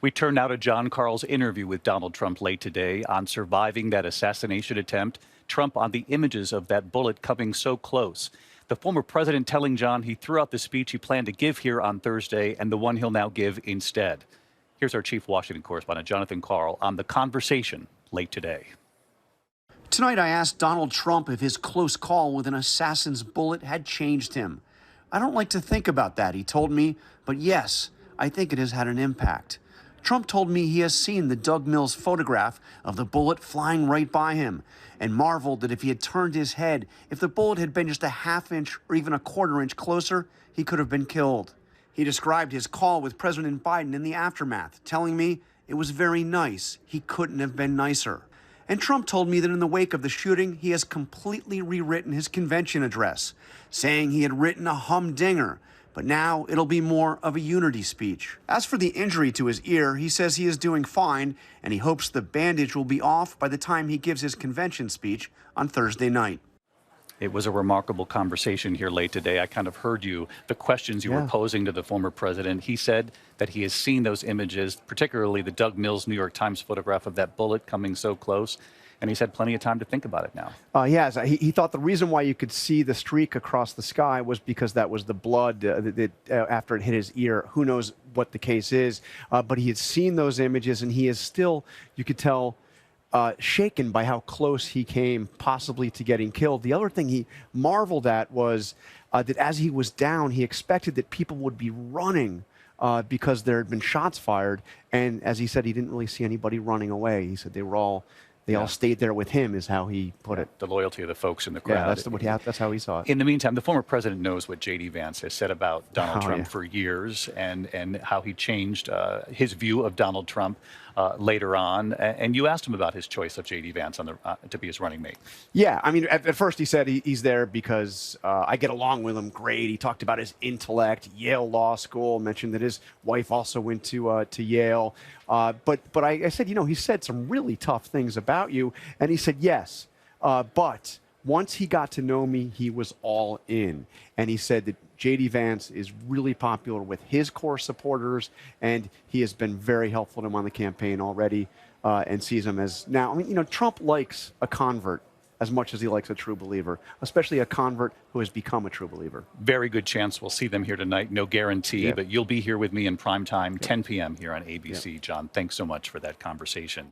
We turn now to John Karl's interview with Donald Trump late today on surviving that assassination attempt. Trump on the images of that bullet coming so close. The former president telling John he threw out the speech he planned to give here on Thursday and the one he'll now give instead. Here's our chief Washington correspondent, Jonathan Karl, on the conversation late today. Tonight, I asked Donald Trump if his close call with an assassin's bullet had changed him. I don't like to think about that, he told me, but yes, I think it has had an impact. Trump told me he has seen the Doug Mills photograph of the bullet flying right by him and marveled that if he had turned his head, if the bullet had been just a half inch or even a quarter inch closer, he could have been killed. He described his call with President Biden in the aftermath, telling me it was very nice. He couldn't have been nicer. And Trump told me that in the wake of the shooting, he has completely rewritten his convention address, saying he had written a humdinger, but now it'll be more of a unity speech. As for the injury to his ear, he says he is doing fine, and he hopes the bandage will be off by the time he gives his convention speech on Thursday night. It was a remarkable conversation here late today. I kind of heard the questions you were posing to the former president. He said that he has seen those images, particularly the Doug Mills New York Times photograph of that bullet coming so close. And he's had plenty of time to think about it now. Yes, he thought the reason why you could see the streak across the sky was because that was the blood after it hit his ear. Who knows what the case is, but he had seen those images, and he is still, you could tell, shaken by how close he came possibly to getting killed. The other thing he marveled at was that as he was down, he expected that people would be running because there had been shots fired. And as he said, he didn't really see anybody running away. He said they all stayed there with him, is how he put it. The loyalty of the folks in the crowd. Yeah, that's how he saw it. In the meantime, the former president knows what J.D. Vance has said about Donald Trump for years, and how he changed his view of Donald Trump later on. And you asked him about his choice of J.D. Vance to be his running mate. Yeah, I mean, at first he said he's there because I get along with him great. He talked about his intellect, Yale Law School, mentioned that his wife also went to Yale. But I said, he said some really tough things about you. And he said, yes, but once he got to know me, he was all in. And he said that J.D. Vance is really popular with his core supporters, and he has been very helpful to him on the campaign already, and sees him as now. I mean, Trump likes a convert as much as he likes a true believer, especially a convert who has become a true believer. Very good chance we'll see them here tonight. No guarantee, but you'll be here with me in prime time, 10 p.m. here on ABC. John, thanks so much for that conversation.